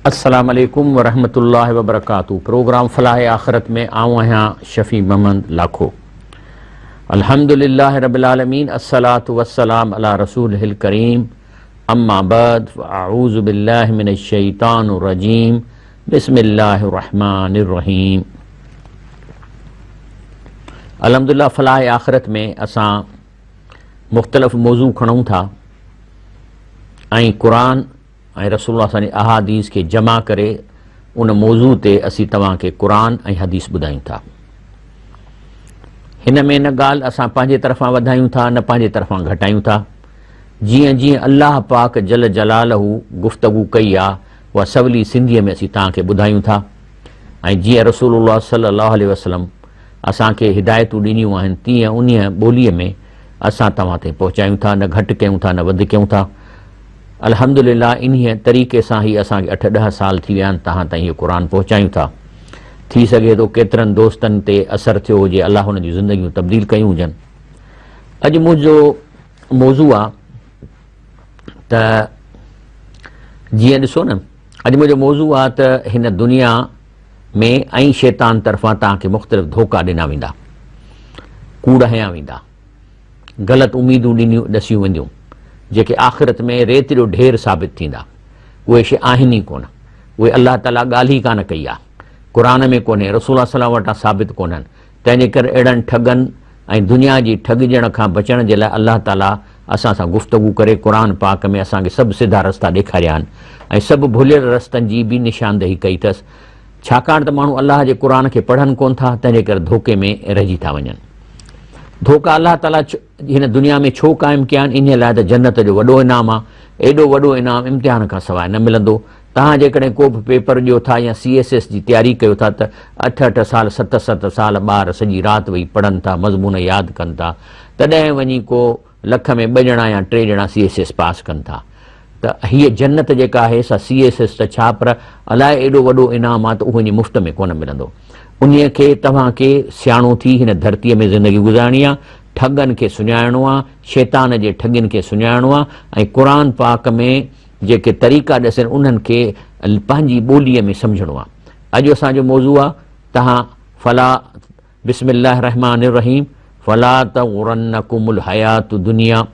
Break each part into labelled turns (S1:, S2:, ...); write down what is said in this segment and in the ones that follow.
S1: अस्सलाम वालेकुम वरहमतुल्लाहि वबरकातुहू। प्रोग्राम फलाह आखरत में आऊँ आहियां शफ़ी मोहम्मद लाखो। अल्हम्दुलिल्लाह रब्बिल आलमीन, अस्सलातु वस्सलाम अला रसूलिहिल करीम, अम्मा बाद, अऊज़ु बिल्लाहि मिनश शैतानिर रजीम, बिस्मिल्लाहिर रहमानिर रहीम। अल्हम्दुलिल्लाह फलाह आखरत में असां मुख़्तलिफ़ मौज़ू खणूं था ऐं क़ुरान ऐं रसूलुल्लाह सां जी अहादीस खे जमा करे उन मौज़ू ते असीं तव्हांखे क़ुरान ऐं हदीस ॿुधायूं था। हिन में न ॻाल्हि असां पंहिंजे तरफ़ां वधायूं था, न पंहिंजे तरफ़ां घटायूं था। जीअं जीअं अल्लाह पाक जल जलालहू गुफ़्तगू कई आहे, उहा सवली सिंधीअ में असीं तव्हांखे ॿुधायूं था। ऐं जीअं रसूलुल्लाह सल्लल्लाहु अलैहि वसल्लम असांखे हिदायतूं ॾिनियूं आहिनि, तीअं उन ॿोलीअ में असां तव्हां ताईं पहुचायूं था, न घटि कयूं था, न वधि कयूं था। अल्हम्दुलिल्लाह इन्हीअ तरीक़े सां ई असांखे 8-10 साल थी विया आहिनि तव्हां ताईं इहो क़ुरान पहुचायूं था। थी सघे थो केतिरनि दोस्तनि ते असरु थियो हुजे, अलाह हुन जूं ज़िंदगियूं तब्दील कयूं हुजनि। अॼु मुंहिंजो मौज़ू आहे त जीअं ॾिसो न, अॼु मुंहिंजो मौज़ू आहे त हिन दुनिया में ऐं शैतान तरफ़ां तव्हांखे मुख़्तलिफ़ धोखा ॾिना वेंदा, कूड़ हयां वेंदा, ग़लति उमीदूं ॾसियूं वेंदियूं, जेके आख़िरत में रेत जो ढेर साबित थींदा। उहे शइ आहिनि ई कोन, उहे अलाह ताला ॻाल्हि ई कान कई आहे, क़ुरान में कोन्हे, रसूल सलाम वटां साबित कोन्हनि। तंहिंजे करे अहिड़नि ठगनि ऐं दुनिया जी ठगजण खां बचण जे लाइ अलाह ताला असां सां गुफ़्तगू करे क़ुरान पाक में असांखे सभु सिधा रस्ता ॾेखारिया आहिनि ऐं सभु भुलियल रस्तनि जी बि निशानदेही कई अथसि। छाकाणि त माण्हू अलाह जे क़ुरान खे पढ़नि कोन था, तंहिंजे करे धोखे में रहिजी था वञनि। धोखा अलाह ताला हिन दुनिया में छो क़ाइमु कया आहिनि? इन लाइ त जन्नत जो वॾो इनाम आहे। एॾो वॾो इनाम इम्तिहान खां सवाइ न मिलंदो। तव्हां जेकॾहिं को बि पेपर ॾियो था या CSS जी तयारी कयो था त 8-8 साल 7-7 साल ॿार सॼी राति वेही पढ़नि था, मज़मून यादि कनि था, तॾहिं वञी को लख में 2 ॼणा या 3 ॼणा CSS पास कनि था। त हीअ जन्नत जेका आहे सा CSS त छा, पर अलाए एॾो वॾो इनाम आहे त उहो वञी मुफ़्त में कोन मिलंदो। उन्हीअ खे तव्हांखे सियाणो थी हिन धरतीअ में ज़िंदगी गुज़ारणी आहे, ठगनि खे सुञाणो आहे, शैतान जे ठगियुनि खे सुञाणो आहे ऐं क़ुरान पाक में जेके तरीक़ा ॾसनि उन्हनि खे पंहिंजी ॿोलीअ में सम्झणो आहे। अॼु असांजो मौज़ू आहे तव्हां फला बिस्मिल्लाह रहमानिर रहीम, फला तग़ुरन्नकुमुल हयातु दुनिया।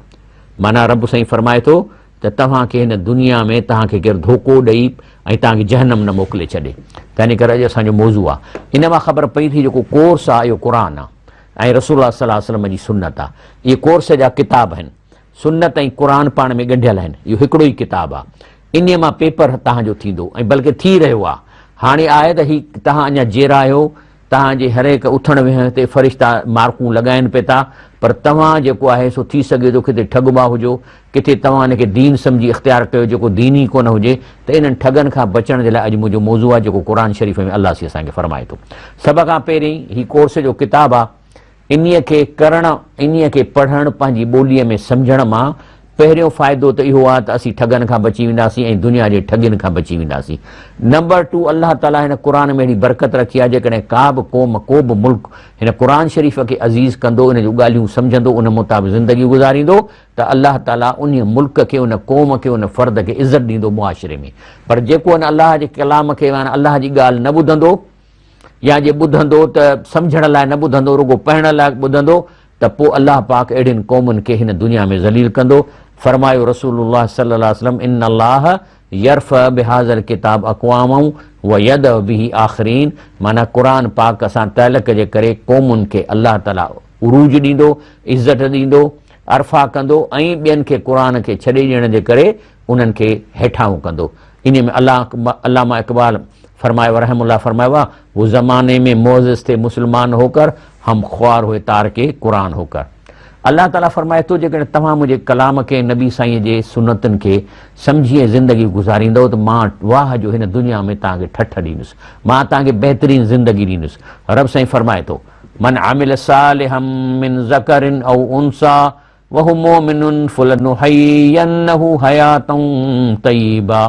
S1: माना रब साईं फरमाए थो त तव्हांखे हिन दुनिया में तव्हांखे केरु धोखो ॾेई ऐं तव्हांखे जहन्नम न मोकिले छॾे। तंहिंजे करे अॼु असांजो मौज़ू आहे। इन मां ख़बर पई थी जेको कोर्स आहे इहो क़ुरान आहे ऐं रसूलुल्लाह सल्लल्लाहु अलैहि वसल्लम जी सुन्नत आहे। इहे कोर्स जा किताब आहिनि। सुन्नत ऐं क़ुरान पाण में ॻंढियल आहिनि। इहो हिकिड़ो ई किताबु आहे। इन मां पेपर तव्हांजो थींदो ऐं बल्कि थी रहियो आहे। हाणे आहे त ही तव्हां अञा जेरा आहियो, तव्हांजे हर हिकु उथण वेहण ते फ़रिश्ता मार्कूं लॻाइनि पिए था, पर तव्हां जेको आहे सो थी सघे थो किथे ठगबा हुजो, किथे तव्हां हिनखे दीन सम्झी इख़्तियार कयो जेको दीन ई कोन हुजे। त इन्हनि ठगनि खां बचण जे लाइ अॼु मुंहिंजो मौज़ू आहे जेको क़ुरान शरीफ़ में अलाह सी असांखे फरमाए थो। सभ खां पहिरीं ही कोर्स जो किताबु आहे। इन्हीअ खे करणु, इन्हीअ खे पढ़णु, पंहिंजी ॿोलीअ में सम्झण मां पहिरियों फ़ाइदो त इहो आहे त असीं ठगनि खां बची वेंदासीं ऐं दुनिया जे ठगियुनि खां बची वेंदासीं। नंबर 2, अलाह ताला हिन क़ुरान में अहिड़ी बरकत रखी आहे, जेकॾहिं का बि क़ौम, को बि मुल्क हिन क़ुरान शरीफ़ खे अज़ीज़ कंदो, इन जूं ॻाल्हियूं सम्झंदो, उन मुताबिक़ ज़िंदगी गुज़ारींदो, त अलाह ताला उन मुल्क खे, उन क़ौम खे, उन फ़र्द खे इज़त ॾींदो मुआशिरे में। पर जेको हिन अलाह जे कलाम खे, अलाह जी ॻाल्हि न ॿुधंदो या जे ॿुधंदो त सम्झण लाइ न ॿुधंदो, रुॻो पढ़ण लाइ ॿुधंदो, त पोइ अलाह पाक अहिड़ियुनि क़ौमुनि खे हिन दुनिया में ज़लील कंदो। फरमायो रसूलुल्लाह सल्लल्लाहु अलैहि वसल्लम, इन्नल्लाह यरफ़अ बिहाज़ल किताब अक़वामन व यदअ बिही आख़रीन। माना क़ुरान पाक सां तहलक जे करे क़ौमुनि खे अलाह ताला उरूज ॾींदो, इज़त ॾींदो, अरफ़ा कंदो ऐं ॿियनि खे क़ुरान खे छॾे ॾियण जे करे उन्हनि खे हेठाऊं कंदो। इन में अल्लामा इक़बाल फरमायो रहमुल्लाह फरमायो आहे, वो ज़माने में मोअज़्ज़ज़ थे मुसलमान होकर, हम ख्वार हुए तार के क़ुरान होकर। अल्लाह ताला फरमाए थो जेकॾहिं तव्हां मुंहिंजे कलाम खे, नबी साईं जे सुनतनि खे सम्झी ऐं ज़िंदगी गुज़ारींदव त मां वाह जो हिन दुनिया में तव्हांखे ठठ ॾींदुसि, मां तव्हांखे बहितरीन ज़िंदगी ॾींदुसि। रब साईं फरमाए थो, मन आमिल सालिहम मिन ज़करिन औ उनसा वहु मोमिनुन फलनुहय्यन्नहु हयातन तय्यिबा।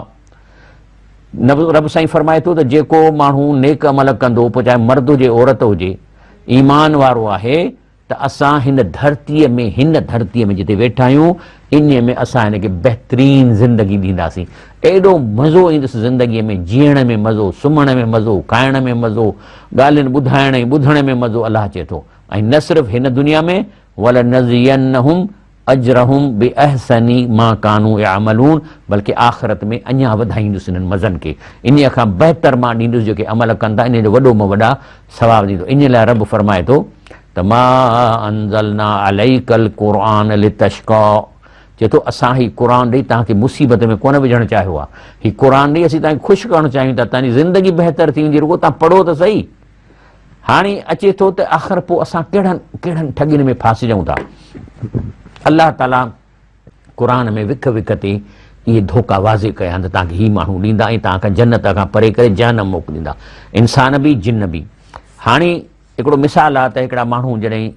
S1: रब साईं फरमाए थो त जेको माण्हू नेक अमल कंदो, पोइ चाहे मर्द हुजे औरत हुजे, ईमान वारो आहे, त असां हिन धरतीअ में जिते वेठा आहियूं इन में असां हिनखे बहितरीन ज़िंदगी ॾींदासीं। एॾो मज़ो ईंदुसि ज़िंदगीअ में, जीअण में मज़ो, सुम्हण में मज़ो, खाइण में मज़ो, ॻाल्हियुनि ॿुधाइण ऐं ॿुधण में मज़ो। अलाह चए थो ऐं न सिर्फ़ु हिन दुनिया में, वलनज़ियन्नहुम अजरहुम बिअहसनी मा कानू यामलून, बल्कि आख़िरत में अञा वधाईंदुसि हिननि मज़नि खे, इन खां बहितर मां ॾींदुसि जेके अमल कनि था, इन जो वॾो में वॾा सवाब ॾींदो। इन लाइ रब फरमाए थो त मा अंज़लना अलैकल क़ुरआन लितश्क़ा, चए थो असां ही क़ुरान ॾेई तव्हांखे मुसीबत में कोन विझणु चाहियो आहे। ही क़ुरान ॾेई असीं तव्हांखे ख़ुशि करणु चाहियूं था, तव्हांजी ज़िंदगी बहितर थी वेंदी, रुगो तव्हां पढ़ो त सही। हाणे अचे थो त आख़िर पोइ असां कहिड़नि ठॻियुनि में फासिजूं था। अलाह ताला क़ुरान में विख विख ते इहे धोखा वाज़े कया आहिनि त तव्हांखे ही माण्हू ॾींदा ऐं तव्हांखां जन्नत खां परे करे जहन्नम मोकिलींदा, इंसान बि जिन बि। हाणे हिकिड़ो मिसाल आहे त हिकिड़ा माण्हू जॾहिं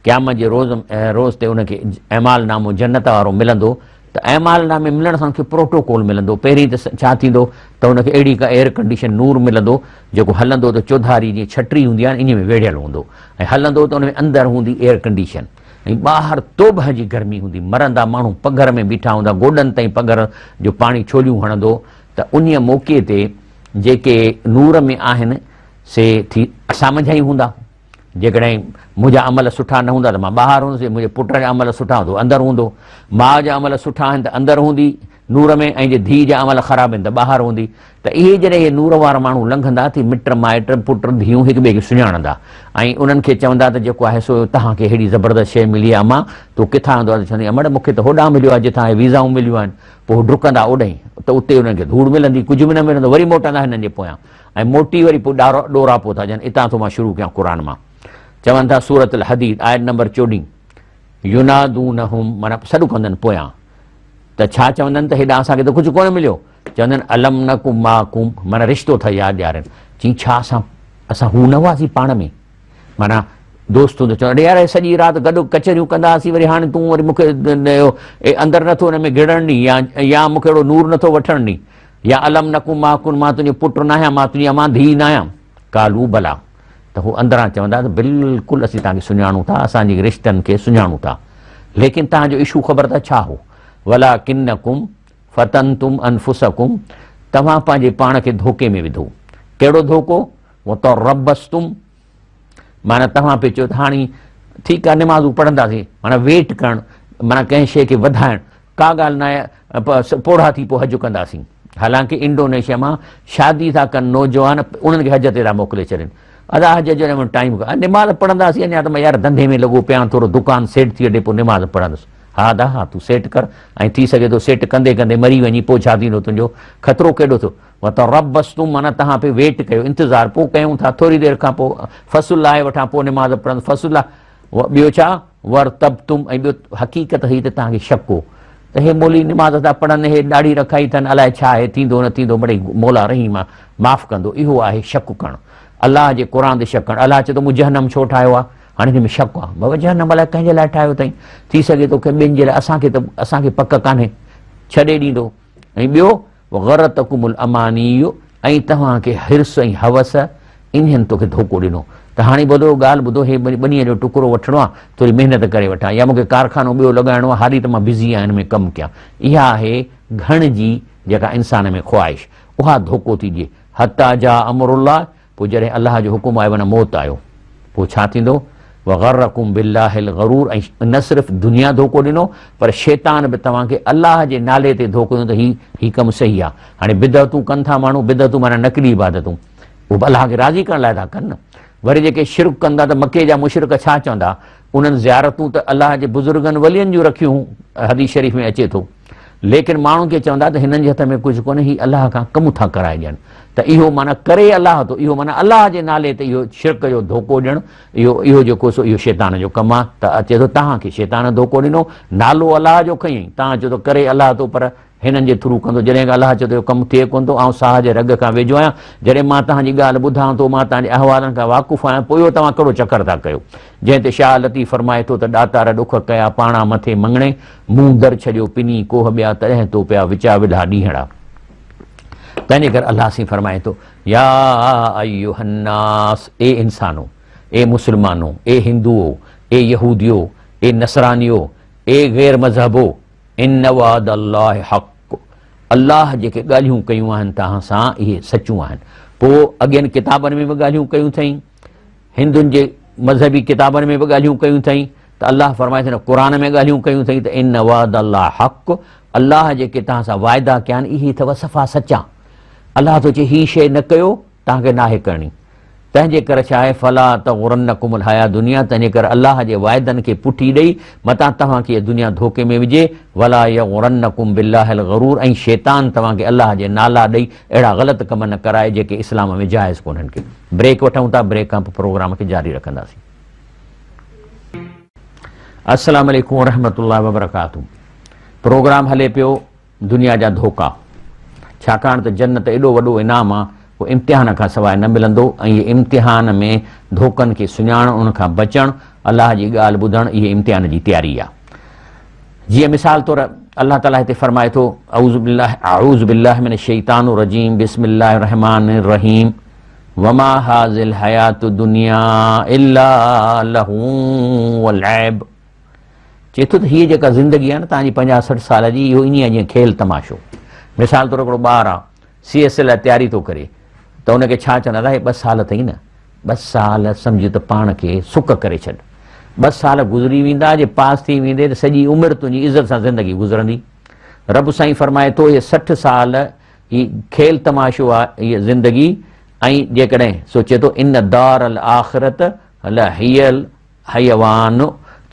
S1: क़यामत जे रोज़ ते उनखे अमाल नामो जन्नत वारो मिलंदो, त अमाल नामे मिलण सां उनखे प्रोटोकॉल मिलंदो। पहिरीं त छा थींदो त उनखे अहिड़ी का एयर कंडीशन नूर मिलंदो जेको हलंदो त चौधारी जीअं छटी हूंदी आहे इन में वेढ़ियल हूंदो, ऐं हलंदो त उन में अंदरि हूंदी एयर कंडीशन, ऐं ॿाहिरि तोबह जी गर्मी हूंदी। मरंदा माण्हू पघर में बीठा हूंदा, गोॾनि ताईं पघर जो पाणी छोलियूं हणंदो। त उन मौक़े ते जेके नूर में आहिनि से थी असां मंझा ई हूंदा। जेकॾहिं मुंहिंजा अमल सुठा न हूंदा त मां ॿाहिरि हूंदुसि, मुंहिंजे पुट जा अमल सुठा हूंदो अंदरि हूंदो, माउ जा अमल सुठा आहिनि त अंदरि हूंदी नूर में, ऐं जे धीउ जा अमल ख़राब आहिनि त ॿाहिरि हूंदी। त इहे जॾहिं इहे नूर वारा माण्हू लंघंदा थी मिट माइट पुट धीअूं हिक ॿिए खे सुञाणंदा ऐं उन्हनि खे चवंदा त जेको आहे सो तव्हांखे हेड़ी ज़बरदस्त शइ मिली आहे, मां तो किथां हूंदो आहे त चवंदी अमड़ मूंखे त होॾां मिलियो आहे जिथां वीज़ाऊं मिलियूं आहिनि। पोइ डुकंदा ओॾां त उते उन्हनि खे धूड़ मिलंदी, कुझु बि न मिलंदो, वरी मोटंदा हिननि जे पोयां ऐं मोटी वरी पोइ ॾोरा पोइ था ॾियनि। इतां थो मां शुरू कयां क़ुर मां। चवनि था सूरत अल हदीद आयत नंबर 14, युनादूनहुम माना सॾु कंदनि पोयां त छा चवंदा आहिनि त हेॾां असांखे त कुझु कोन मिलियो, चवंदा आहिनि अलम नकुम माकुम, माना रिश्तो था यादि ॾियारनि। चई छा असां हू न हुआसीं पाण में, माना दोस्तूं त चवंदा यार सॼी राति गॾु कचरियूं कंदा हुआसीं, वरी हाणे तूं वरी मूंखे अंदरि नथो हिन में गिड़ण ॾी या मूंखे अहिड़ो नूर नथो वठण ॾी, या अलम नकुम माकुम मां तुंहिंजो पुटु न आहियां, मां तुंहिंजी अमां धीउ न आहियां। कालू भला, त हू अंदरां चवंदा त बिल्कुलु असीं तव्हांखे सुञाणूं था, असांजे रिश्तनि खे सुञाणूं था, लेकिन तव्हांजो इशू ख़बर त छा हो, वला किन्नकुम फतनतुम अनफुसकुम, तव्हां पंहिंजे पाण खे धोखे में विधो। कहिड़ो धोखो, वो तो रबस्तुम, माना तव्हां पियो चओ त हाणे ठीकु आहे निमाज़ूं पढ़ंदासीं, माना वेट करणु, माना कंहिं शइ खे वधाइणु, का ॻाल्हि न आहे पोढ़ा थी पोइ हज कंदासीं। हालांकि इंडोनेशिया मां शादी था कनि नौजवान, उन्हनि खे हज ते था मोकिले छॾनि। अदा हज जो टाइम निमाज़ पढ़ंदासीं, अञा त मां यार धंधे में लॻो पिया, थोरो दुकानु सेट थी वञे पोइ निमाज़ पढ़ंदुसि। हा दा हा तूं सेट कर, ऐं थी सघे थो सेट कंदे कंदे मरी वञी, पोइ छा थींदो तुंहिंजो ख़तरो केॾो थियो। त रबस्तुम माना तव्हां पे वेट कयो, इंतज़ारु पोइ कयूं था, थोरी देरि खां पोइ फसुल लाहे वठां पोइ निमाज़ पढ़ंदुसि, फसुल ॿियो छा वर तबतुम, ऐं ॿियो हक़ीक़त हुई त तव्हांखे शक हो त हे मोली निमाज़ था पढ़नि, हे ॾाढी रखाई अथनि, अलाए छा आहे, थींदो न थींदो, मिड़ई मौला रही मां माफ़ु कंदो। इहो आहे शक करणु, अलाह जे क़ुर ते शक करणु। अलाह चए थो मूं जहन्नम छो ठाहियो आहे, हाणे हिन में शक आहे, बाबा जहन्नम अलाए कंहिंजे लाइ ठाहियो अथई, थी सघे थो कंहिं ॿियनि जे लाइ, असांखे पक कान्हे, छॾे ॾींदो। ऐं ॿियो गरतकुमुल अमानी, ऐं तव्हांखे हिर्स ऐं हवस इन्हनि तोखे धोखो ॾिनो। त हाणे ॿुधो ॻाल्हि ॿुधो, हे ॿनीअ जो टुकड़ो वठिणो आहे, थोरी महिनत करे वठां, या मूंखे कारखानो ॿियो लॻाइणो आहे, हाली त मां बिज़ी आहियां हिन में कमु कयां। इहा आहे घण जी जेका इंसान में ख्वाहिश, उहा धोखो थी ॾिए। हता जा अमरुल्लाह, पोइ जॾहिं अलाह जो हुकुम आयो माना मौत आयो, पोइ छा थींदो, वगर्रकुम बिल्लाहिल गरूर, ऐं न सिर्फ़ु दुनिया धोखो ॾिनो, पर शैतान बि तव्हांखे अलाह जे नाले ते धोखो ॾिनो त ही कमु सही आहे। हाणे बिदअतूं कनि था माण्हू, बिदअतूं माना नकली इबादतूं, उहे अलाह खे राज़ी करण लाइ था कनि न। वरी जेके शिरक कंदा, त मके जा मुशरिक छा चवंदा, उन्हनि ज़ियारतूं त अलाह जे बुज़ुर्गनि वलियनि जूं रखियूं, हदीस शरीफ़ में अचे थो, लेकिन माण्हुनि खे चवंदा त हिननि जे हथ में कुझु कोन्हे, ही अलाह खां कमु था कराए ॾियनि। त इहो माना करे अलाह थो, इहो माना अलाह जे नाले ते इहो शिरक जो धोखो ॾियणु, इहो जेको सो इहो शैतान जो कमु आहे। त अचे थो तव्हांखे शैतान धोखो ॾिनो, नालो अलाह जो खईं, तव्हां चओ थो करे अलाह थो, पर हिननि जे थ्रू कंदो। जॾहिं अलाह चए थो कमु थिए कोन थो, ऐं साह जे रग खां वेझो आहियां, जॾहिं मां तव्हांजी ॻाल्हि ॿुधां थो, मां तव्हांजे अहवालनि खां वाक़ुफ़ु आहियां, पोइ इहो तव्हां कहिड़ो चकर था कयो। जंहिं ते शाह लतीफ़ फरमाए थो त ॾातार ॾुख कया पाणा मथे मङणे, मुंहुं दर छॾियो पिनी कोह ॿिया, तॾहिं तो पिया विचा विधा ॾींहड़ा। तंहिंजे करे अलाह साईं फरमाए थो, या अय्युहन्नास, ए इंसानो, ए मुस्लमानो, ए हिंदुओ, ए यहूदियो, ए नसरानियो, ए गैर मज़हबो, इन वाद अल्लाह हक़, अल्लाह जेके ॻाल्हियूं कयूं आहिनि तव्हां सां इहे सचूं आहिनि। पोइ अॻियनि किताबनि में बि ॻाल्हियूं कयूं अथई, हिंदुनि जे मज़हबी किताबनि में बि ॻाल्हियूं कयूं अथई, त अल्लाह फरमाए थो न क़ुर में ॻाल्हियूं कयूं अथई त इन वाद अल्लाह हक़, अल्लाह जेके तव्हां सां वाइदा कया आहिनि इहे अथव सफ़ा सचा। अल्लाह थो चए हीअ शइ न कयो, तव्हांखे नाहे करणी। तंहिंजे करे छा आहे, फला तग़ुरन्नकुमुल हया दुनिया, तंहिंजे करे अल्लाह जे वाइदनि खे पुठी ॾेई मतां तव्हांखे दुनिया धोखे में विझे, वला यग़ुरन्नकुम बिल्लाहिल ग़रूर, ऐं शैतान तव्हांखे अल्लाह जे नाला ॾेई अहिड़ा ग़लति कम न कराए जेके इस्लाम में जाइज़ कोन्हनि के। ब्रेक वठूं था, ब्रेक खां पोइ प्रोग्राम खे जारी रखंदासीं। अस्सलाम वालेकुम रहमतुल्लाहि व बरकातहू। प्रोग्राम हले पियो दुनिया जा धोखा, छाकाणि त जन्नत एॾो वॾो इनाम आहे, उहो इम्तिहान खां सवाइ न मिलंदो, ऐं इहे इम्तिहान में धोखनि खे सुञाणणु, उन खां बचणु, अलाह जी ॻाल्हि ॿुधणु, इहे इम्तिहान जी तयारी आहे। जीअं मिसाल तौरु अलाह ताला हिते फरमाए थो, अऊज़ु बिल्लाहि मिनश शैतानिर रजीम, बिस्मिल्लाहिर रहमानिर रहीम, वमा हाज़िल हयातुद दुनिया इल्ला लहू व लैब। चए थो त हीअ जेका ज़िंदगी आहे न तव्हांजी 50-60 साल जी, इहो ईअं जीअं खेल तमाशो। मिसाल तौरु हिकिड़ो ॿारु आहे, CS लाइ तयारी थो करे, त हुनखे छा चवंदा, अलाए 2 साल अथई न, 2 साल सम्झ त पाण खे सुक करे छॾ, 2 साल गुज़री वेंदा, जे पास थी वेंदे त सॼी उमिरि तुंहिंजी इज़त सां ज़िंदगी गुज़रंदी। रब साईं फरमाए थो, इहे 60 साल ही खेल तमाशो आहे इहा ज़िंदगी, ऐं जेकॾहिं सोचे थो इन दारल आख़िरत लहियल हयवान,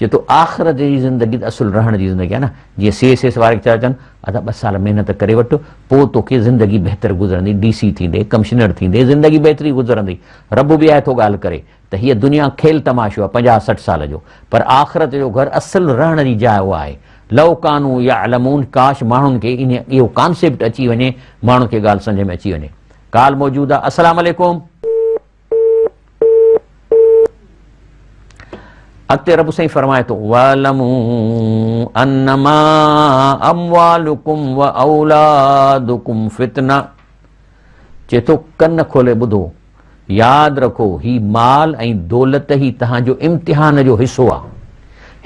S1: चए थो आख़िरत जी ज़िंदगी त असुल रहण जी ज़िंदगी आहे न। जीअं CS वारे खे चवनि, अदा 2 साल महिनत करे वठि, पोइ तोखे ज़िंदगी बहितर गुज़रंदी, DC थींदे, कमिश्नर थींदे, ज़िंदगी बहितरी गुज़रंदी। रब बि आहे थो ॻाल्हि करे त हीअ दुनिया खेल तमाशो आहे 50-60 साल जो, पर आख़िरत जो घर असुल रहण जी जाइ उहा आहे। लव कानू यअलमून, काश माण्हुनि खे इहो कॉन्सेप्ट अची वञे, माण्हुनि खे ॻाल्हि सम्झ में अची वञे। काल मौजूदु आहे। अस्सलाम वालेकुम। अॻिते रब साईं फरमाए थो, वअलमू अन्नमा अमवालुकुम व औलादुकुम फितना। चए थो कन खोले ॿुधो, यादि रखो ही माल ऐं दौलत ही तव्हांजो इम्तिहान जो हिसो आहे।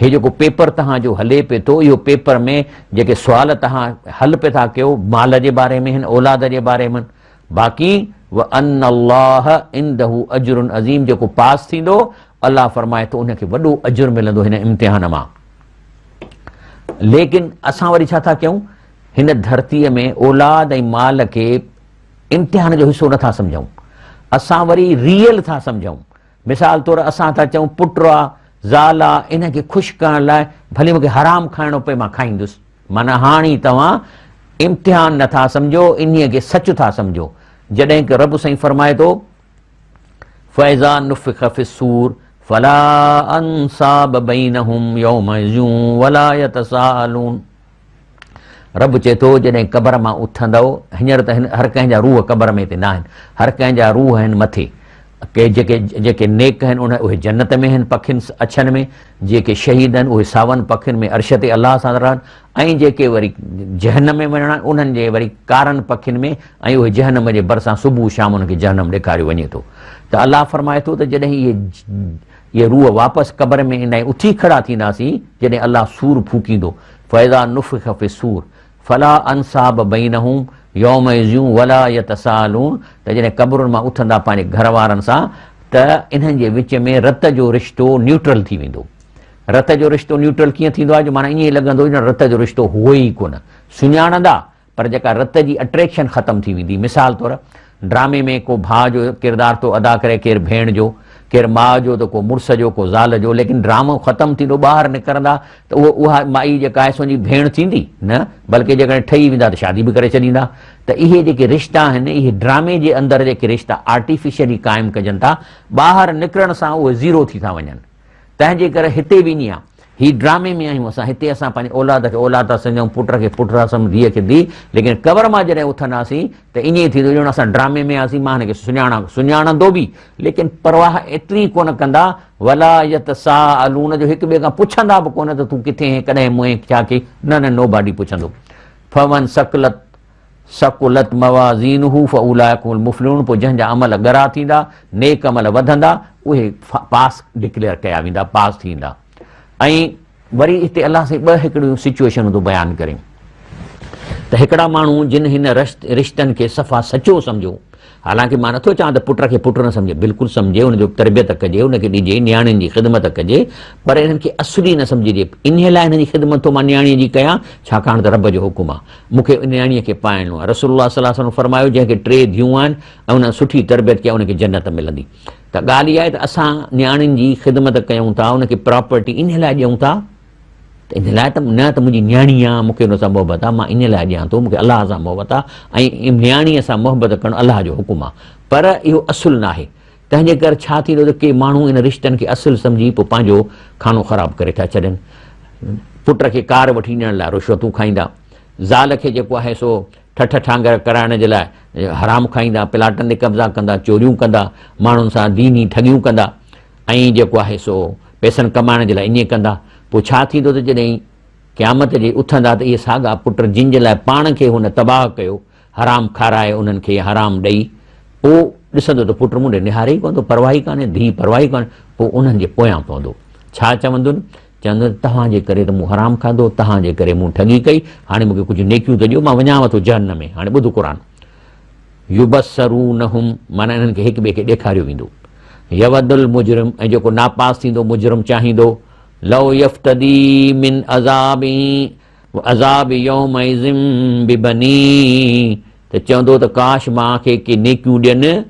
S1: हे जेको पेपर तव्हांजो हले पिए थो, इहो पेपर में जेके सुवाल तव्हां हल पिया था कयो, माल जे बारे में आहिनि, औलाद जे बारे में। बाक़ी व अन अल्लाह इंदहु अजरुन अज़ीम, जेको पास थींदो अल्लाह फरमाए थो उनखे वॾो अजुर मिलंदो हिन इम्तिहान मां। लेकिन असां वरी छा था कयूं, हिन धरतीअ में औलाद ऐं माल खे इम्तिहान जो हिसो नथा सम्झूं, असां वरी रियल था सम्झूं। मिसाल तौरु असां था चऊं पुटु आहे, ज़ाल आहे, इनखे ख़ुशि करण लाइ भले मूंखे हराम खाइणो पए मां खाईंदुसि। माना हाणे तव्हां इम्तिहान नथा सम्झो, इन्हीअ खे सच था सम्झो। जॾहिं कि रब साईं फरमाए थो, फ़इज़ा नुफ़िख़ फ़िस्सूर फला अंसाब बैनहुम यौमइज़िन वला यतसाअलून। रब चए थो जॾहिं क़बर मां उथंदव, हींअर त हर कंहिंजा रूह क़बर में हिते न आहिनि, हर कंहिंजा रूह आहिनि मथे। के जेके नेक आहिनि उहे जन्नत में आहिनि, पखियुनि अछनि में, जेके शहीद आहिनि उहे सावनि पखियुनि में अर्श ते अलाह सां रहनि, ऐं जेके वरी जहन्नम में वञणा उन्हनि जे वरी कारनि पखियुनि में, ऐं उहे जहन्नम जे भरिसां सुबुह शाम उनखे जहन्नम ॾेखारियो वञे थो। त अलाह फरमाए थो त जॾहिं इहे रूह वापसि क़बर में ईंदा, उथी खड़ा थींदासीं, जॾहिं अलाह सूर फूकींदो, फ़इज़ा नुफ़िख़ फ़िस्सूर फला अंसाब बैनहुम यौमइज़िन वला यतसाअलून। त जॾहिं क़बरुनि मां उथंदा पंहिंजे घर वारनि सां, त इन्हनि जे विच में रत जो रिश्तो न्यूट्रल थी वेंदो। रत जो रिश्तो न्यूट्रल कीअं थींदो आहे, जो माना ईअं लॻंदो न रत जो रिश्तो हुओ ई कोन। सुञाणंदा पर जेका रत जी अट्रैक्शन ख़तमु थी वेंदी। मिसाल तौरु ड्रामे में को भाउ जो किरदारु थो अदा करे, केरु भेण जो, केरु माउ जो, त को मुड़ुस जो, को ज़ाल जो, लेकिन ड्रामो ख़तमु थींदो, ॿाहिरि निकिरंदा त उहा माई जेका आहे मुंहिंजी भेण थींदी न, बल्कि जेकॾहिं ठही वेंदा त शादी बि करे छॾींदा। त इहे जेके रिश्ता आहिनि, इहे ड्रामे जे अंदरि जेके रिश्ता आर्टिफिशियली क़ाइमु कजनि था, ॿाहिरि निकिरण सां उहे ज़ीरो थी था वञनि। तंहिंजे करे हिते बि ईअं आहे, ही ड्रामे में आहियूं असां, हिते असां पंहिंजे औलाद खे औलाद था सम्झूं, पुट खे पुट था सम्झूं, धीअ खे धीउ, लेकिन क़बर मां जॾहिं उथंदासीं त ईअं ई थींदो ॼण असां ड्रामे में आसीं, मां हिनखे सुञाणंदो बि, लेकिन परवाह एतिरी कोन कंदा, वला यतसाअलून जो हिक ॿिए खां पुछंदा बि कोन त तूं किथे हैं, कॾहिं मुंहिं छा कई, न नो बाडी पुछंदो। फमन सकुलत मवाज़ीनुहु फउलाइकुमुल मुफ़्लिहून, पोइ जंहिंजा अमल ॻरा थींदा, नेक अमल वधंदा, उहे पास डिक्लेयर कया वेंदा, पास थींदा। ऐं वरी हिते अलाह साईं ॿ हिकिड़ियूं सिचुएशनूं थो बयानु करे त हिकिड़ा माण्हू जिन हिन रिश्तनि खे सफ़ा सचो सम्झो, हालांकि मां नथो चवां त पुट खे पुट न सम्झे, बिल्कुलु सम्झे, हुनजो तरबियत कजे, हुनखे ॾिजे, नियाणियुनि जी ख़िदमत कजे, पर इन्हनि खे असुली न सम्झिजे। इन लाइ हिन जी ख़िदमत थो मां नियाणीअ जी कयां, छाकाणि त रब जो हुकुम आहे, मूंखे नियाणीअ खे पाइणो आहे। रसूलुल्लाह सल्लल्लाहु अलैहि वसल्लम फरमायो जंहिंखे 3 धीअरूं आहिनि ऐं हुन सुठी तरबियत कया हुनखे जन्नत मिलंदी। त ॻाल्हि इहा आहे त असां नियाणियुनि जी ख़िदमत कयूं था, हुनखे प्रॉपर्टी इन लाइ ॾियूं था त इन लाइ त न त मुंहिंजी नियाणी आहे, मूंखे हुन सां मोहबत आहे, मां इन लाइ ॾियां थो, मूंखे अलाह सां मोहबत आहे ऐं नियाणीअ सां मोहबत करणु अलाह जो हुकुम आहे, पर इहो असुलु न आहे। तंहिंजे करे छा थींदो त के माण्हू इन रिश्तनि खे असुलु सम्झी पोइ पंहिंजो खानो ख़राबु करे था छॾनि। पुट खे कार वठी ॾियण लाइ रिश्वतूं खाईंदा, ज़ाल खे जेको आहे सो ठठ ठांगर कराइण जे लाइ हराम खाईंदा, प्लाटनि ते कब्ज़ा कंदा, चोरियूं कंदा, माण्हुनि सां दीनी ठगियूं कंदा ऐं जेको आहे सो पैसनि कमाइण जे लाइ ईअं कंदा। पोइ छा थींदो त जॾहिं क़यामत जे उथंदा त इहे साॻा पुट जिन जे लाइ पाण खे हुन तबाह कयो, हराम खाराए उन्हनि खे हराम ॾेई, पोइ ॾिसंदो त पुट मूं ॾे निहारे ई कोन थो, परवाही कान्हे, धीउ परवाही कान्हे, पोइ उन्हनि जे पोयां पवंदो। छा चवंदो? चवंदो तव्हांजे करे त मूं हराम खाधो, तव्हांजे करे मूं ठगी कई, हाणे मूंखे कुझु नेकियूं त ॾियो, मां वञांव थो जहन्नम में। हाणे ॿुध क़ुर, युबस्सरूनहुम, माना इन्हनि खे हिक ॿिए खे ॾेखारियो वेंदो। यवदुल मुजरिम, ऐं जेको नापास थींदो मुजरिम चाहींदो, लौ यफ्तदी मिन अज़ाब यौमइज़िम बिबनी, त चवंदो त काश मूंखे के नेकियूं ॾियनि,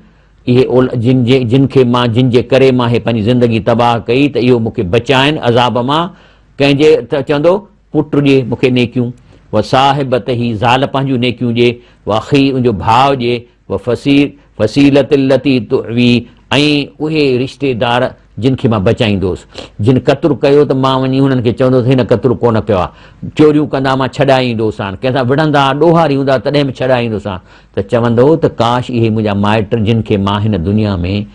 S1: इहे जिन खे मां जिन जे करे मां हे पंहिंजी ज़िंदगी तबाह कई, त इहो मूंखे बचाइनि अज़ाब मां। कंहिंजे त चवंदो पुट ॾिए मूंखे नेकियूं, व साहिबत ही ज़ाल पंहिंजूं नेकियूं ॾिए, व अखी उनजो भाउ ॾिए, व फसीलत लती तुवी, ऐं उहे रिश्तेदार जिन खे मां बचाईंदुसि। जिन क़तलु कयो त मां वञी हुननि खे चवंदुसि हिन क़तलु कोन कयो आहे, चोरियूं कंदा मां छॾाईंदोसां, कंहिंसां विढ़ंदा ॾोहारी हूंदा तॾहिं बि छॾाईंदोसां। त चवंदो त काश इहे मुंहिंजा माइट जिन खे मां हिन दुनिया में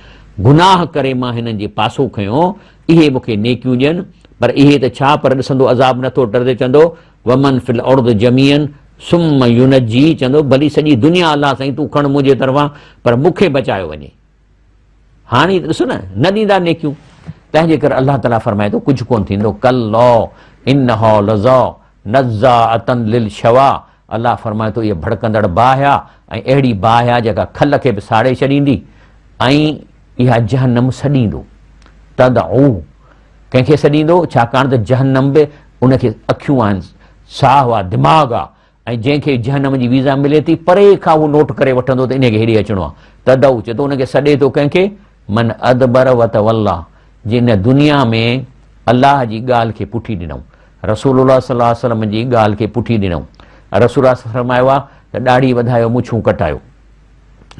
S1: गुनाह करे मां हिननि जे पासो खयो, इहे मूंखे नेकियूं ॾियनि, पर इहे त छा, पर ॾिसंदो अज़ाब नथो डरदे चवंदो वमन फिल अर्द जमीअन सुम युनजी, चवंदो भली सॼी दुनिया अलाह साईं तूं खण मुंहिंजे तरफ़ां, पर मूंखे बचायो वञे। हाणे ॾिसो न ॾींदा नेकियूं। तंहिंजे करे अलाह ताला फरमाए थो कुझु कोन थींदो, कल्लो इन्नहो लज़ा नज़्ज़ाअतन लिलशवा, अलाह फरमाए थो इहा भड़कंदड़ बाहि आहे, ऐं अहिड़ी बाहि आहे जेका खल खे बि साड़े छॾींदी, ऐं इहा जहन्नम सॾींदो। तदऊ, कंहिंखे सॾींदो? छाकाणि त जहन्नम बि उनखे अखियूं आहिनि, साहु आहे, दिमाग़ आहे, ऐं जंहिंखे जहन्नम जी वीज़ा मिले थी परे खां उहो नोट करे वठंदो त इनखे हेॾे अचिणो आहे। तदऊ चए थो उनखे सॾे थो कंहिंखे, मन अदबर वतवल्ला, जिन दुनिया में अलाह जी ॻाल्हि खे पुठी ॾिनऊं, रसूलुल्लाह सल्लल्लाहु अलैहि वसल्लम जी ॻाल्हि खे पुठी ॾिनऊं। रसूल फरमायो आहे त ॾाढ़ी वधायो मुछूं कटायो।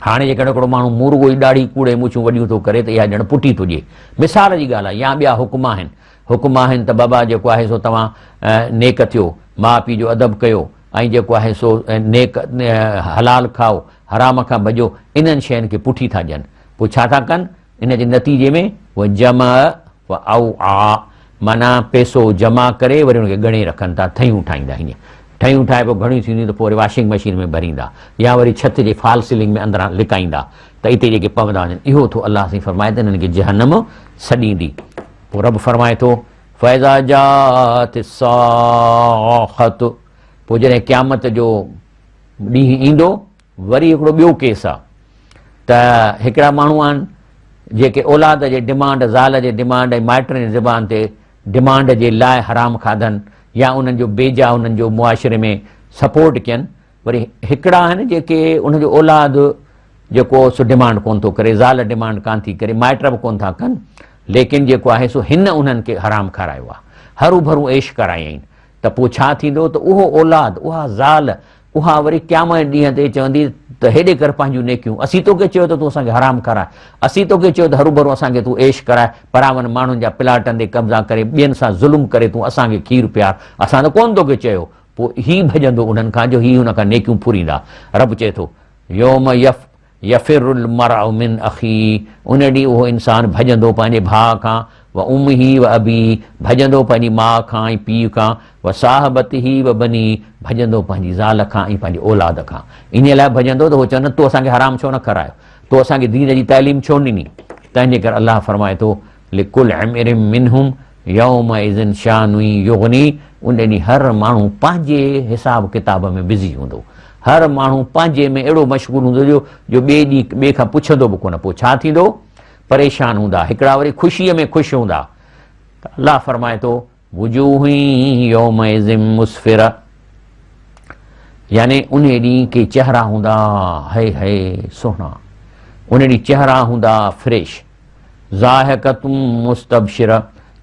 S1: हाणे जेकॾहिं हिकिड़ो माण्हू मुर्गो ई ॾाढ़ी कूड़े मुछूं वॾियूं थो करे त इहा ॼण पुठी थो ॾिए, मिसाल जी ॻाल्हि आहे। या ॿिया हुकुम आहिनि त बाबा जेको आहे सो तव्हां नेक थियो, माउ पीउ जो अदब कयो, ऐं जेको आहे सो नेक हलाल खाओ, हराम खां भॼो, इन्हनि शयुनि खे पुठी था ॾियनि। पोइ छा था कनि? इन जे नतीजे में उहे जमा माना पैसो जमा करे वरी हुनखे ॻणे रखनि था, ठहियूं ठाहींदा। हीअं ठहियूं ठाहे पोइ घणियूं थींदियूं त पोइ वरी वॉशिंग मशीन में भरींदा, या वरी छित जे फॉल सीलिंग में अंदरां लिकाईंदा, त हिते जेके पवंदा वञनि। इहो थो अलाह साईं फरमाए त हिननि खे जहन्नम सॾींदी। पोइ रब फरमाए थो फैज़ा जात साख़त, पोइ जॾहिं क़यामत जो ॾींहुं ईंदो वरी हिकिड़ो ॿियो केस आहे त हिकिड़ा माण्हू आहिनि जेके औलाद जे डिमांड, ज़ाल जे डिमांड ऐं माइटनि जी ज़बान ते डिमांड जे लाइ हराम खाधनि, या उन्हनि जो बेजा उन्हनि जो मुआशिरे में सपोर्ट कयनि। वरी हिकिड़ा आहिनि जेके उनजो औलाद जेको सो डिमांड कोन थो करे, ज़ाल डिमांड कान थी करे, माइट बि कोन था कनि, लेकिन जेको आहे सो हिन उन्हनि खे हराम खारायो आहे, हरू भरू ऐश करायईं। त पोइ छा थींदो त उहो औलाद, उहा ज़ाल, उहा वरी क़यामत ॾींहं ते चवंदी त हेॾे कर पंहिंजूं नेकियूं, असीं तोखे चयो त तूं असांखे हराम कराए, असीं तोखे चयो त हरू भरू असांखे तूं ऐश कराए, परावनि माण्हुनि जा प्लाटनि ते कब्ज़ा करे, ॿियनि सां ज़ुल्म करे तूं असांखे खीर पियार, असां त कोन तोखे चयो। पोइ हीउ भॼंदो उन्हनि खां जो हीउ हुन खां नेकियूं फुरींदा। रब चए थो योम यफिरुल मरउ मिन अखी, उन ॾींहुं उहो इंसानु भॼंदो पंहिंजे भाउ खां, व उम्ही व अबी, भॼंदो पंहिंजी माउ खां ऐं पीउ खां, व साहबती व बनी, भॼंदो पंहिंजी ज़ाल खां ऐं पंहिंजी औलाद खां। इन लाइ भॼंदो त उहो चवंदो तूं असांखे हराम छो न करायो, तूं असांखे दीन जी तालीम छो ॾिनी। तंहिंजे करे अलाह फरमाए थो लिकुल इम्रिम मिनहुम यौम इज़िन शानुई युगनी, उन ॾींहुं हर माण्हू पंहिंजे हिसाब किताब में बिज़ी हूंदो, हर माण्हू पंहिंजे में अहिड़ो मशगूल हूंदो जो ॿिए ॾींहुं ॿिए खां पुछंदो बि कोन। पोइ छा थींदो? परेशान हूंदा, हिकिड़ा वरी ख़ुशीअ में ख़ुशि हूंदा। त अलाह फरमाए थो वुजूही यौम इज़िन मुस्फिरा, यानी उन ॾींहुं के चेहरा हूंदा है सुहिणा, उन ॾींहुं चेहरा हूंदा फ्रेश, ज़ाहिकतुम मुस्तबशिर,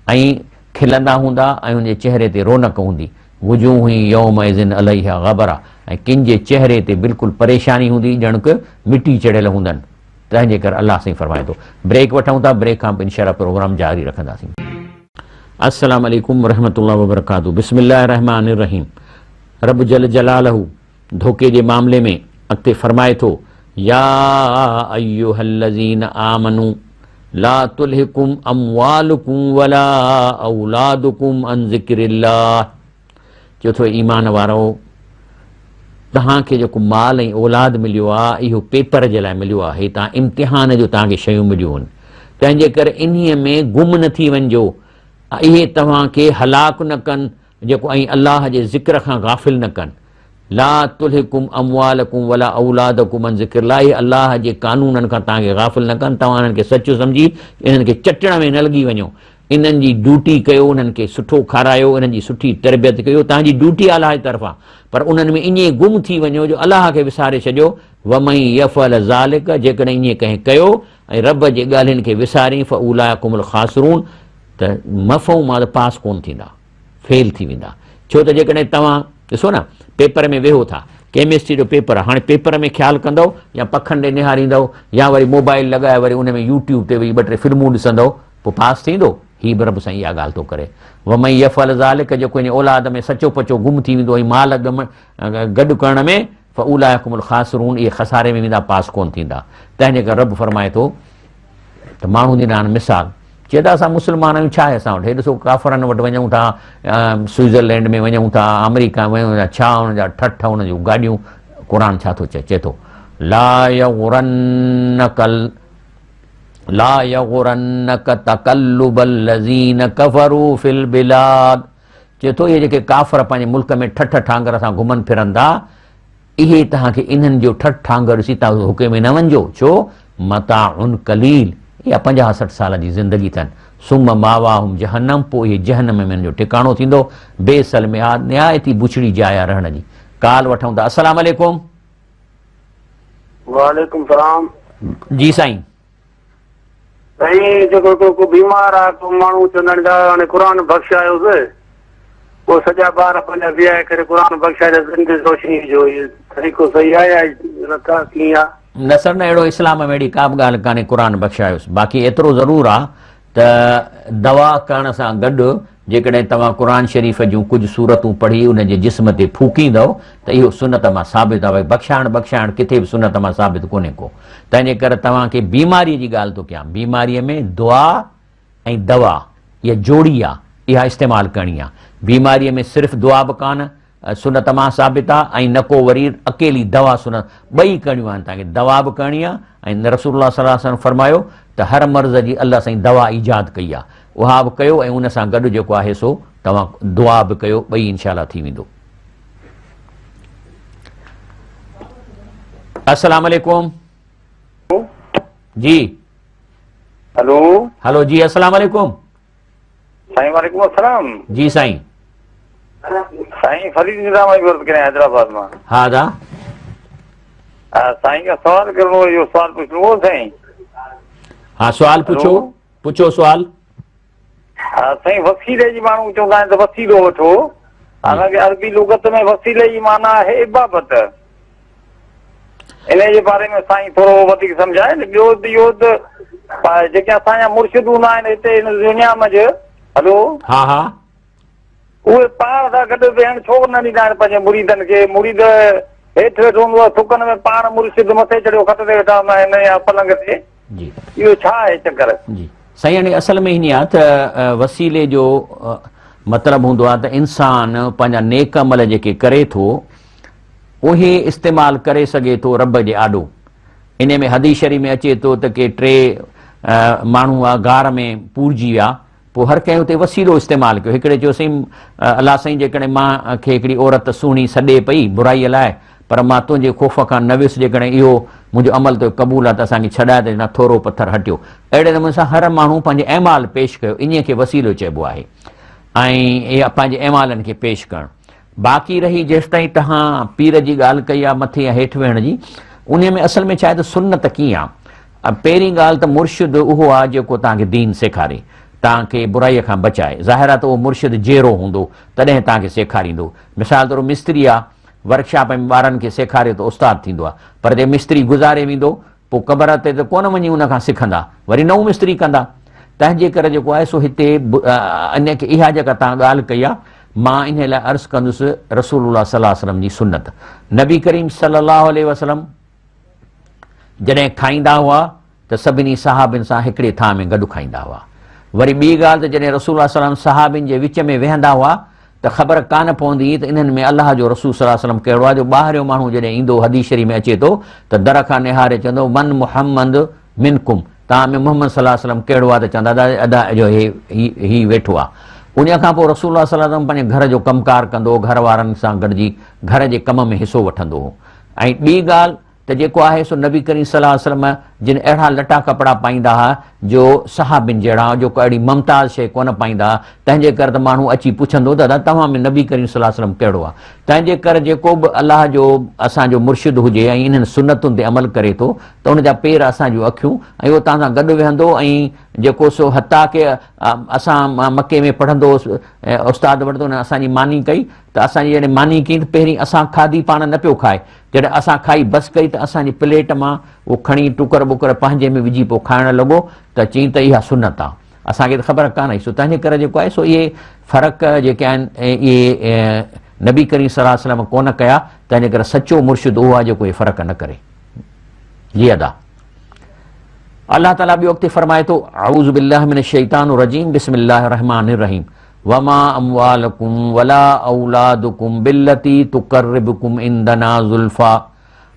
S1: ऐं खिलंदा हूंदा ऐं उनजे चेहरे ते रौनक हूंदी। वुजूही यौम इज़िन अलैहा गबरा, ऐं किन जे चेहरे ते बिल्कुलु परेशानी हूंदी, ॼण की मिटी चढ़ियल हूंदनि। तंहिंजे करे अलाह साईं फरमाए थो। ब्रेक वठूं था, ब्रेक खां पोइ इंशाअल्लाह प्रोग्राम जारी रखंदासीं। अस्सलाम वालेकुम वरहमतुल्लाहि वबरकातुहू। बिस्मिल्लाहिर रहमानिर रहीम। रब जल जलालहू धोखे जे मामले में अॻिते फरमाए थो, या अय्युहल्लज़ीन आमनू ला तुल्हिकुम अमवालुकुम वला औलादुकुम अन ज़िक्रिल्लाह। चयो थो ईमान वारो, तव्हांखे जेको माल ऐं औलाद मिलियो आहे इहो पेपर जे लाइ मिलियो आहे, हे तव्हां इम्तिहान जो तव्हांखे शयूं मिलियूं आहिनि, तंहिंजे करे इन्हीअ में गुम न थी वञिजो, इहे तव्हांखे हलाकु न कनि, जेको ऐं अलाह जे ज़िक्र खां गाफ़िल न कनि। ला तुल्हिकुम अमवालकुम वला औलादकुम अन ज़िक्रिल्लाह, इहे अलाह जे कानूननि खां तव्हांखे गाफ़िल न कनि। तव्हां इन्हनि खे सचो सम्झी इन्हनि खे चटण में न लॻी वञो, इन्हनि जी ड्यूटी कयो, उन्हनि खे सुठो खारायो, इन्हनि जी सुठी तरबियत कयो, तव्हांजी ड्यूटी आहे अलाह जी तरफ़ां, पर उन्हनि में ईअं गुम थी वञो जो अलाह खे विसारे छॾियो। वमई यफ़अल ज़ालिक, जेकॾहिं ईअं कंहिं कयो ऐं रब जे ॻाल्हियुनि खे विसारी, फ़उलाइकुमुल ख़ासिरून, त मफ़हूम आहे त पास कोन थींदा, फेल थी वेंदा। छो त जेकॾहिं तव्हां ॾिसो न, पेपर में वेहो था, केमिस्ट्री जो पेपर आहे, हाणे पेपर में ख़्यालु कंदव या पखनि ॾे निहारींदव या वरी मोबाइल लॻाए वरी उन में यूट्यूब ते वेही 2-3 फिल्मूं ॾिसंदव, पोइ पास थींदो? ही बि रब सां इहा ॻाल्हि थो करे। वमई यफ़अल ज़ालिक, जेको इन औलाद में सचो पचो गुम थी वेंदो ऐं माल गॾु करण में, फ़उलाइकुमुल ख़ासिरून, इहे खसारे में वेंदा, पास कोन थींदा। तंहिंजे करे रब फरमाए थो त माण्हू ॾींदा आहिनि मिसाल, चए था असां मुस्लमान आहियूं, छा आहे असां वटि, हे ॾिसो काफ़रनि वटि वञूं था, स्विट्ज़रलैंड में वञूं था, अमेरिका में वञूं था, छा हुनजा ठठ हुन जूं गाॾियूं। क़ुर छा थो चए? चए थो ला यग़ुरन्नक तक़ल्लुबल लज़ीन कफ़रू फिल बिलाद। चए थो इहे जेके काफ़र पंहिंजे मुल्क में ठठ ठांगर सां घुमनि फिरनि था, इहे तव्हांखे इन्हनि जो ठठ ठांगर ॾिसी तव्हां हुके में न वञिजो। छो? मताउन कलील, इहा 50-60 साल जी ज़िंदगी अथनि। सुम मावाहुम जहन्नम, पोइ इहे जहन्नम में हिननि जो ठिकाणो थींदो। बेसल में निहायती बुछड़ी जाइ आहे रहण जी। काल वठूं था। अस्सलाम वालेकुम।
S2: वालेकुम सलाम।
S1: जी साईं।
S2: साईं जेको को बीमार आहे, को माण्हू चवंदा आहिनि हाणे क़ुर बख़्शायोसि, पोइ सॼा ॿार पंहिंजा विहाए करे क़ुर बख़्शाए ज़िंदगी रोशनी जो, इहो तरीक़ो सही आहे या नथा कीअं आहे?
S1: न सर, न, अहिड़ो इस्लाम में अहिड़ी का बि ॻाल्हि कान्हे क़ुर बख़्शायोसि। बाक़ी एतिरो ज़रूरु आहे त दवा करण सां गॾु जेकॾहिं तव्हां क़ुर शरीफ़ जूं कुझु सूरतूं पढ़ी उन जे जिस्म ते फूकींदव त इहो सुनत मां साबित आहे। बख़्शाइण किथे बि सुनत मां साबित कोन्हे को। तंहिंजे करे तव्हांखे बीमारीअ जी ॻाल्हि थो कयां, बीमारीअ में दुआ ऐं दवा इहा जोड़ी आहे, इहा इस्तेमालु करणी आहे। बीमारीअ में सिर्फ़ु दुआ बि कान सुनत मां साबित आहे, ऐं न को वरी अकेली दवा सुनत, ॿई करणियूं आहिनि तव्हांखे। दवा बि करणी आहे ऐं रसूलुल्लाह सल्लल्लाहु अलैहि वसल्लम फरमायो त हर मर्ज़ जी अल्लाह साईं दवा ईजाद कई आहे, उहा बि कयो ऐं उन सां गॾु जेको आहे सो तव्हां दुआ बि कयो, ॿई इंशाअल्लाह थी वेंदो। अस्सलाम वालेकुम। जी
S2: हेलो
S1: जी, अस्सलाम वालेकुम।
S2: साईं वालेकुम अस्सलाम।
S1: जी साईं।
S2: साईं फरीद निज़ाम जी बात करें हैदराबाद में।
S1: हा दा
S2: साईं का सवाल करो, यो सवाल पूछो हो साईं।
S1: हाँ सवाल पूछो सवाल।
S2: हाँ साईं, वसीले जी माण्हू चवंदा आहिनि त वसीलो वठो, हालांकि अरबी लुगत में वसीले जी माना आहे इबादत। इन जे बारे में साईं थोरो वधीक सम्झाए। ॿियो इहो त जेके असांजा मुर्शिद हूंदा आहिनि हिते हिन दुनिया में, हलो
S1: हा हा,
S2: उहे पाण सां गॾु वेहण छो न ॾींदा आहिनि पंहिंजे मुरीदनि खे? मुरीद हेठि वेठो हूंदो आहे थुकनि में, पाण मुर्शिद मथे चढ़ियो खट ते वेठा हूंदा आहिनि या पलंग ते।
S1: जी
S2: इहो छा आहे चक्कर?
S1: जी साईं, हाणे असल में हीअं आहे त वसीले जो मतिलबु हूंदो आहे त इंसान पंहिंजा नेक अमल जेके करे थो उहे इस्तेमालु करे सघे थो रब जे आॾो। इन में हदीस शरीफ़ में अचे थो त के 3 माण्हू गार में पूरजी विया, पोइ हर कंहिं उते वसीलो इस्तेमालु कयो। हिकिड़े चयोसीं अलाह साईं जेकॾहिं मां खे हिकिड़ी औरत सुहिणी सॾे पई बुराईअ लाइ, पर मां तुंहिंजे ख़ौफ़ खां न वियुसि, जेकॾहिं इहो मुंहिंजो अमल तो क़बूल आहे त असांखे छॾाए त न थोरो पथर हटियो। अहिड़े नमूने सां हर माण्हू पंहिंजे अहमाल पेश कयो, इन खे वसीलो चइबो आहे ऐं इहा पंहिंजे अहमालनि खे पेश करणु। बाक़ी रही जेसिताईं तव्हां पीर जी ॻाल्हि कई आहे मथे या हेठि वेहण जी, उन में असल में छा आहे त सुन्नत कीअं आहे। पहिरीं ॻाल्हि त मुर्शिद उहो आहे जेको तव्हांखे दीन सेखारे, तव्हांखे बुराईअ खां बचाए। ज़ाहिर आहे त उहो मुर्शिद जहिड़ो हूंदो तॾहिं तव्हांखे सेखारींदो। मिसाल तौरु मिस्त्री आहे, वर्कशॉप में ॿारनि खे सेखारे त उस्तादु थींदो आहे, पर जे मिस्त्री गुज़ारे वेंदो पोइ क़बर ते त कोन वञी उन खां सिखंदा, वरी नओं मिस्त्री कंदा। तंहिंजे करे जेको आहे सो हिते इन खे इहा जेका तव्हां ॻाल्हि कई आहे, मां इन लाइ अर्ज़ु कंदुसि रसूलुल्लाह सल्लल्लाहु अलैहि वसल्लम जी सुन्नत। नबी करीम सल्लल्लाहु अलैहि वसल्लम जॾहिं खाईंदा हुआ त सभिनी सहाबिन सां हिकिड़े थां में गॾु खाईंदा हुआ। वरी ॿी ॻाल्हि त जॾहिं रसूल सल्लल्लाहु अलैहि वसल्लम सहाबिन जे विच में वेहंदा हुआ त ख़बर कान पवंदी त इन्हनि में अलाह जो रसूल सल्लल्लाहु अलैहि वसल्लम कहिड़ो आहे। जो ॿाहिरियों माण्हू जॾहिं ईंदो हदीस शरीफ़ में अचे थो त दर खां निहारे चवंदो मन मुहम्मद मिनकुम, तव्हां में मोहम्मद सल्लल्लाहु अलैहि वसल्लम कहिड़ो आहे त चवंदा अदा जो ही वेठो आहे। उन खां पोइ रसूल सल्लल्लाहु अलैहि वसल्लम पंहिंजे घर जो कमकार कंदो, घर वारनि सां गॾिजी घर जे कम में हिसो वठंदो हो। ऐं ॿी ॻाल्हि त जेको आहे सो नबी करीम सल्लल्लाहु अलैहि वसल्लम जिन अहिड़ा लटा कपिड़ा पाईंदा हुआ जो सहाबिन जहिड़ा, जो को अहिड़ी मुमताज़ शइ कोन पाईंदा हुआ। तंहिंजे करे त माण्हू अची पुछंदो दादा तव्हां में नबी करीम सल्लल्लाहु अलैहि वसल्लम कहिड़ो आहे। तंहिंजे करे जेको बि अलाह जो असांजो मुर्शिद हुजे ऐं इन्हनि सुनतुनि ते अमल करे थो त उनजा पेर असांजूं अखियूं, ऐं उहो तव्हां सां गॾु वेहंदो। ऐं जेको सो हता के असां मके में पढ़ंदो हुउसि, उस्ताद वठंदो हुन असांजी मानी कई त असांजी जॾहिं मानी कई त पहिरीं असां खाधी पाण न पियो खाए, जॾहिं असां खाई बसि कई त असांजी प्लेट मां उहो खणी टुकर बुकर पंहिंजे में विझी पोइ खाइणु लॻो त चई त इहा सुनत आहे, असांखे त ख़बर कान आई। सो तंहिंजे करे जेको आहे सो इहे फ़र्क़ु जेके आहिनि इहे नबी करीम सल्लल्लाहु अलैहि वसल्लम कोन कया। तंहिंजे करे सचो मुर्शिद उहो आहे जेको इहे फ़र्क़ु न करे। जी अदा अलाह ताला ॿियो अॻिते फरमाए थो अऊज़ु बिल्लाहि मिनश शैतानिर रजीम बिस्मिल्लाहिर रहमानिर रहीम वमा अमवालकुम वला औलादुकुम बिल्लती तुक़र्रिबुकुम इंदना ज़ुल्फा।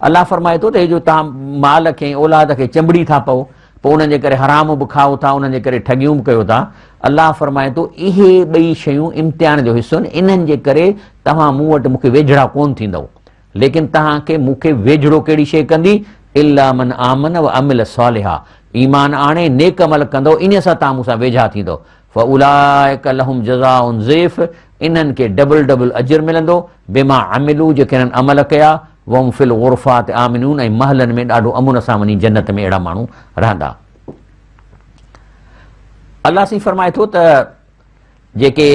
S1: अलाह फरमाए थो त हे जो तव्हां माल खे औलाद खे चंबड़ी था पओ, पोइ उन्हनि जे करे हराम बि खाओ था, उन्हनि जे करे ठगियूं बि कयो था। अलाह फरमाए थो इहे ॿई शयूं इम्तिहान जो हिसो आहिनि, इन्हनि जे करे तव्हां मूं वटि मूंखे वेझड़ा कोन थींदव। लेकिन तव्हांखे मूंखे वेझड़ो कहिड़ी शइ कंदी, इल्ला मन आमन व अमिल सालिहा, ईमान आणे नेक अमल कंदो, इन सां तव्हां मूंसां वेझा थींदो। फउलाइक लहुम जज़ाउन ज़िफ़, इन्हनि खे डबल डबल अजर मिलंदो बिमा अमिलू, जेके हिननि अमल कया। वम फिल गुरफ़ात आमिनून, ऐं महलनि में ॾाढो अमुन सां वञी जन्नत में अहिड़ा माण्हू रहंदा। अलाह साईं फरमाए थो त जेके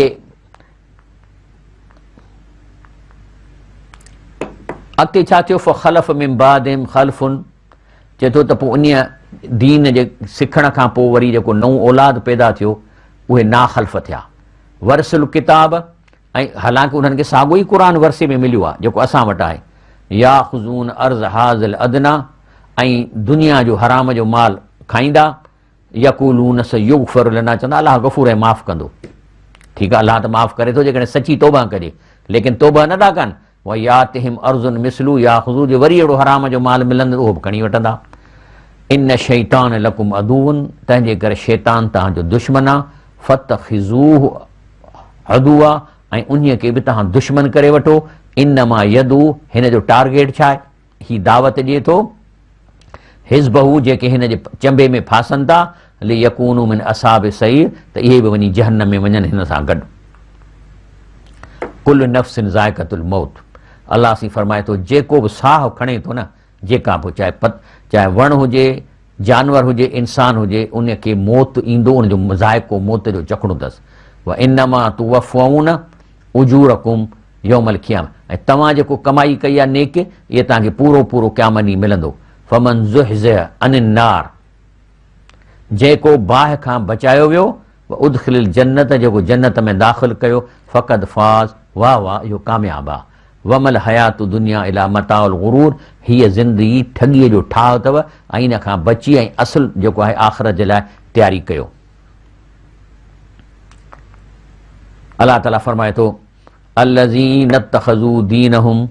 S1: अॻिते छा थियो फ़ख़लफ़ मिन बादिहिम ख़ल्फ़ुन, चए थो त पोइ उन दीन जे सिखण खां पोइ वरी जेको नओं औलाद पैदा थियो उहे नाख़ल्फ़ थिया। वरसुल किताब, ऐं हालांकि उन्हनि खे साॻियो ई क़ुर वरसे में मिलियो आहे जेको असां वटि आहे। या ख़ुज़ून अर्ज़ हाज़िल अदना, ऐं दुनिया जो हराम जो माल खाईंदा। यक़ूलून सयुग़फ़र लना, चवंदा अलाह गफ़ूर ऐं माफ़ कंदो। ठीकु आहे, अलाह त माफ़ करे थो जेकॾहिं सची तौबा कजे, लेकिन तौबा नथा कनि। व यातिहिम अर्ज़ुन मिसलू या ख़ुज़ू, जो वरी अहिड़ो हराम जो माल मिलंदो उहो बि खणी वठंदा। इन शैतान लकुम अदुवन, तंहिंजे करे शैतान तव्हांजो दुश्मन आहे। फ़तख़िज़ूहु अदुवा, ऐं उन्हीअ खे बि तव्हां दुश्मन करे वठो। इन्नमा यदू, हिन जो टारगेट छा आहे, ही दावत ॾिए थो हिज़्बहू, जेके हिन जे चंबे में फासनि था, लियकूनू मिन असहाब सईर, त इहे बि वञी जहन्नम में वञनि हिन सां गॾु। कुल नफ़्सिन ज़ाइक़तुल मौत, अलाह सी फरमाए थो जेको बि साहु खणे थो न, जेका बि चाहे वण हुजे, जानवर हुजे, इंसान हुजे, उनखे मौत ईंदो, उनजो ज़ाइक़ो मौत जो चखणो अथसि। व इन्नमा तुवफ़ून उजूरकुम यौमल क़ियामह, ऐं तव्हां जेको कमाई कई आहे नेक, इहे तव्हांखे पूरो पूरो क़यामत ॾींहुं मिलंदो। फमन ज़ुहज़िह अनिन नार, जेको बाहि खां बचायो वियो, व उदखिलिल जन्नत, जेको जन्नत में दाख़िल कयो, फ़क़द फ़ाज़, वाह वाह इहो कामयाबु आहे। वमल हयातु दुनिया इला मताउल गुरूर, हीअ ज़िंदगी ठगीअ जो ठाह अथव, ऐं इन खां बची ऐं असुल जेको आहे आख़िरत जे लाइ तयारी कयो। अलाह ताला फरमाए थो अल्लज़ीन इत्तख़ज़ू दीनहुम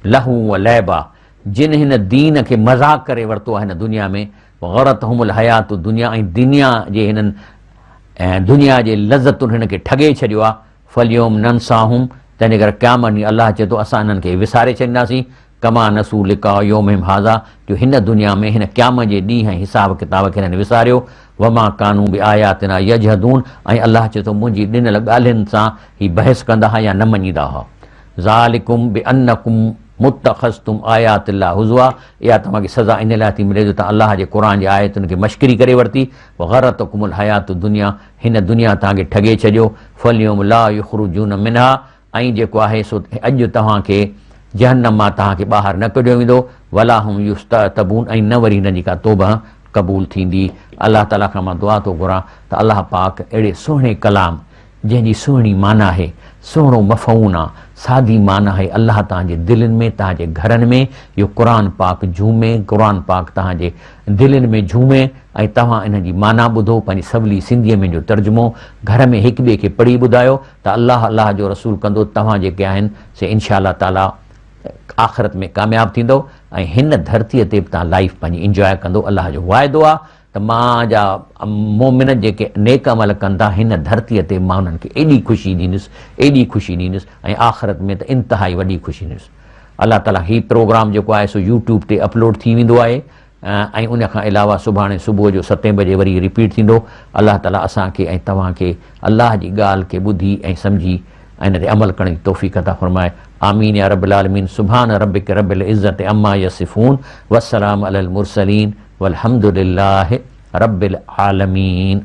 S1: लहू व लैबा, जिन हिन दीन खे मज़ाक़ करे वरितो आहे हिन दुनिया में। गरतहुमुल हयातु दुनिया, ऐं दुनिया जे हिननि ऐं दुनिया जे लज़तुनि हिन खे ठगे छॾियो आहे। फलियोम ननसाहुम, तंहिंजे करे क़यामत ॾींहुं अलाह चए थो असां हिननि खे विसारे छॾींदासीं। कमा नसू लिका योम हाज़ा, जो हिन दुनिया में हिन क़यामत जे ॾींहुं ऐं हिसाब किताब खे हिननि विसारियो। वमा कानू बि आयातिना यजहदून, ऐं अलाह चए थो मुंहिंजी ॾिनल ॻाल्हियुनि सां ही बहस कंदा हुआ या न मञींदा हुआ। ज़ालिकुम बि अन्नकुम मुतख़ज़्तुम आयातिल्लाह हुज़वा, इहा तव्हांखे सज़ा इन लाइ थी मिले जो तव्हां अलाह जे क़ुर जे आयतुनि खे मश्करी करे वरिती। वग़रतकुमुल हयातु दुनिया, हिन दुनिया तव्हांखे ठगे छॾियो। फलियोम ला युख़रुजून मिनहा, ऐं जेको आहे सो अॼु तव्हांखे जहन्नम मां तव्हांखे ॿाहिरि न कढियो वेंदो। वला हुम युस्ततबून, ऐं न वरी हिन जी का तौबा क़बूल थींदी। अलाह ताला खां मां दुआ थो घुरां त अलाह पाक अहिड़े सुहिणे कलाम जंहिंजी सुहिणी माना आहे, सुहिणो मफ़हून आहे, सादी माना आहे, अलाह तव्हांजे दिलनि में, तव्हांजे घरनि में इहो क़ुर पाक झूमे, क़ुर पाक तव्हांजे दिलनि में झूमे, ऐं तव्हां इन जी माना ॿुधो, पंहिंजी सवली सिंधीअ में जो तर्जुमो घर में हिक ॿिए खे पढ़ी ॿुधायो त अलाह अलाह जो रसूल कंदो, तव्हां जेके आहिनि से इनशा अलाह ताला आख़िरत में कामयाबु थींदो ऐं हिन धरतीअ ते बि तव्हां लाइफ पंहिंजी इंजॉय कंदो। अलाह जो वाइदो आहे त मां जा मोमिन जेके नेक अमल कंदा हिन धरतीअ ते मां उन्हनि खे एॾी ख़ुशी ॾींदुसि, एॾी ख़ुशी ॾींदुसि, ऐं आख़िरत में त इंतिहाई वॾी ख़ुशी ॾींदुसि। अलाह ताला हीउ प्रोग्राम जेको आहे सो यूट्यूब ते अपलोड थी वेंदो आहे, ऐं उन खां अलावा सुभाणे सुबुह जो 7 बजे वरी रिपीट थींदो। अलाह ताला असांखे ऐं तव्हांखे अलाह जी ॻाल्हि खे ॿुधी ऐं सम्झी ऐं इन ते अमल करण जी तौफ़ीक़ अता फ़रमाए। आमीन या रब्बिल आलमीन। सुभान रब्बिक रब्बिल इज़्ज़ति अम्मा यसिफ़ून, वस्सलाम अलल मुरसलीन, वल्हम्दुलिल्लाहि रब्बिल आलमीन।